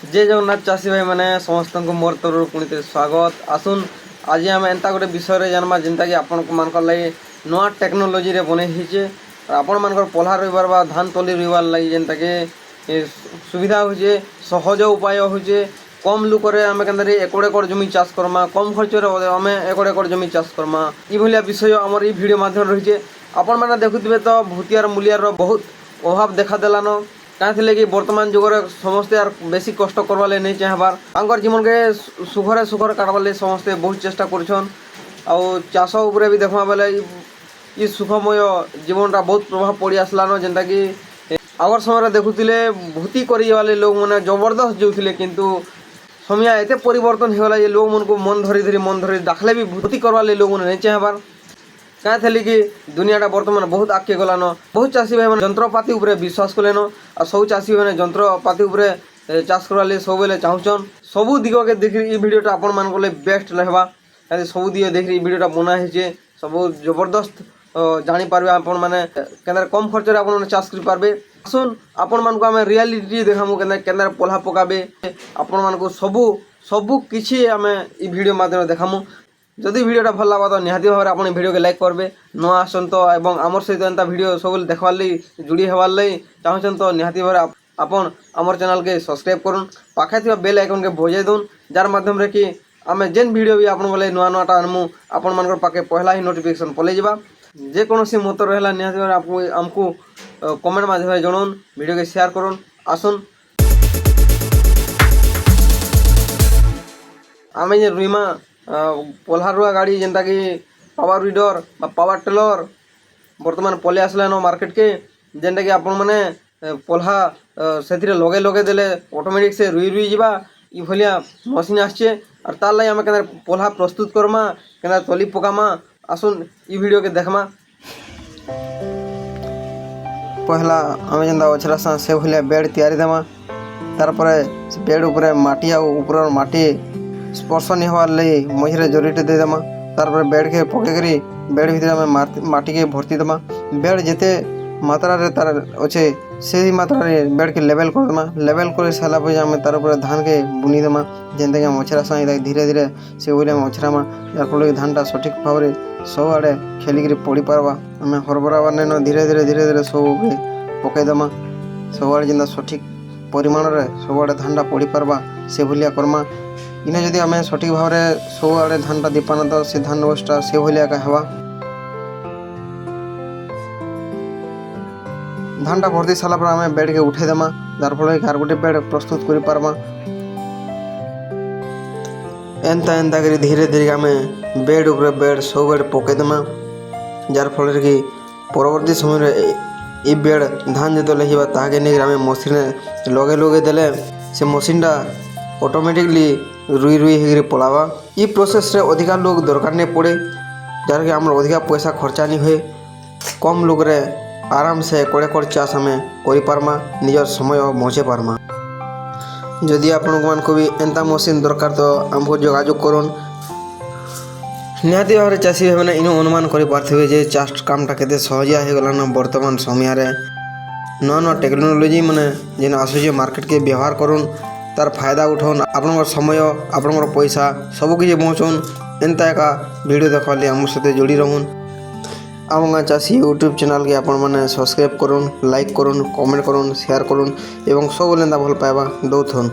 जय जगन्नाथ चाषी भाई मैंने समस्त को मोर तरफ पुणी स्वागत आसुन आज आम एंता गोटे विषय जानमा जेनता कि आपण मानकर लगे नुआ टेक्नोलोजी रे बने हिचे आपण मानकर पल्हा रविवार बा धान तली रविवार लगी जेनता कि सुविधा होचे सहज उपाय होचे कम लुकरे आम के एकड़ एकड़ जमी चाष करमा कम खर्च आम एकड़ एकड़ जमी चाष करमा ये विषय आमर ये भिडियो माध्यम रही आपण मैंने देखुवे तो भूतियार मूलियार बहुत अभाव देखा देलान कहीं कि वर्तमान जुगर समस्ते यार बेसी कष्ट करवा नहीं चाहबार जीवन के सुखरे सुखर काटवार समस्ते बहुत चेष्टा करछन आउ चाष उपरे भी देखा बेले ये सुखमय जीवनटा बहुत प्रभाव पड़ी आसलान जेनता कि आगर समय देखुले भूति करे लोग मैंने जबरदस्त जोले किंतु समय एत परिवर्तन होगा ये लोग मन को मन धरी डाकले भी भूति करवार लोग मैंने नहीं चाहबार कहीं कि दुनियाटा बर्तमान बहुत आगे गलान बहुत चाषी भाई जंत्रपाति उपरे विश्वास कलेन और सब चाषी भाई जंत्रपाति उपरे चाष करवा सब बेले चाहून सबू दिग के देख ये भिडियोटा आपण मान बेस्ट रहबा सब दिग देख भिडियोटा बनाई सब जबरदस्त जानीपारे आपण मैंने के कम खर्च आप चाष करें आसुन आपण मान को आम रियालीटी देखामु के पल्हा पकाबे आपण मान को सबू सबू किसी आम ये भिडियो माध्यम देखामु जदि भिडियोटा भल लगा तो निहाती भाव आप भिडियो के लाइक करेंगे नुआ आसन तो एवं आमर सहित एंता भिडियो सब देखार लगी जुड़ी हबार लगी चाहून तो निहाती भाव आपन आमर चैनल के सब्सक्राइब करूँ पाखे थी बेल आइकन के बजाई दून जार माध्यम रे कि आम जेन भिडियो भी आपन बोले नुआ नुआटा आनमु आपण मान पाखे पहला ही नोटिफिकेशन पलि जा जेकोसी मत रहा निहाती भाव आमको कमेंट माध्यम जनाऊन भिडियो के शेयर करूँ आसुन आम जे रुईमा पल्हा रुआ गाड़ी जेनता कि पावर वीडर पावर टेलर बर्तमान पलि आसलान मार्केट के जेनटा कि आपण मैंने पल्हा से लगे लगे देले ऑटोमेटिक से रुई रुई जावा ये भलिया मशीन आसचे और तार लगे आम के पल्हा प्रस्तुत करमा के तली पकामा आसुन ये वीडियो के देखमा पहला आम जेनता अछरा से भलिया बेड तैयारी देमा तार बेड उपरे माटी आ ऊपर माटी स्पर्श नहीं हबार लगी मझे जरीटे देदेमा तार बेड के पकईकरी बेड भितर आम माटी के भर्ती देमा बेड जिते मात्रा रे तार अच्छे से मात्रा रे बेड के लेवल करदेमा लेवल कर सारापर आम तार धान के बुनी देमा जेनता कि अछरा संगे धीरे धीरे से बोले अछरामा जार फल धानटा सठिक भाव में सब आड़े खेलिक पड़ी पार्बा आम हरबरा नहीं धीरे धीरे धीरे धीरे सब पकईदेमा सब आड़े जेनता सठिक परिमाण सब आड़े धानटा पड़ी पार्बा से भलिया करमा इने जदि आम सठिक भाव में सब आड़े धानटा दीपाना तो से धान बसटा से भलिया हवा धानटा भर्ती सारापर आम बेड के उठेदेमा जार फल कार गोटे बेड प्रस्तुत कर पार्बा एंता एंता करी धीरे धीरे आम बेड उपर बेड सब बेड पकईदेमा जार फल कि परवर्ती समय ये बेड धान जो लगे ताके नहीं आम मशीन लगे लगे देले से मशीनटा ऑटोमेटिकली रुई रुई होकर पलावा ये प्रोसेस रे अधिका लोग दरकार नहीं पड़े जार कि आम अधिका पैसा खर्चा नहीं हुए कम लोग रे आराम से एकड़ एकड़ चाष आम करमा निजर समय बचे पार्मा जदि आपण को भी एंता मशीन दरकार तो आमको जोगाजोग करूँ निहाती भाव चाषी भाई मैंने इन अनुमान कर जे चाष कामटा के सहजिया हो गलान वर्तमान समय नुआ नुआ टेक्नोलोजी मैंने जेन आसूचे मार्केट के व्यवहार करूँ तार फायदा उठाउन आपण समय आपण पैसा सबकि पहुँचाउन एंता एका वीडियो देखा आम सहित जोड़ी रहून आम गाँ चाषी यूट्यूब चैनल के आपण मैंने सब्सक्राइब करूँ लाइक करूँ कमेंट करूँ शेयर करूँ एवं सब एंता भल पाइबा दौथन।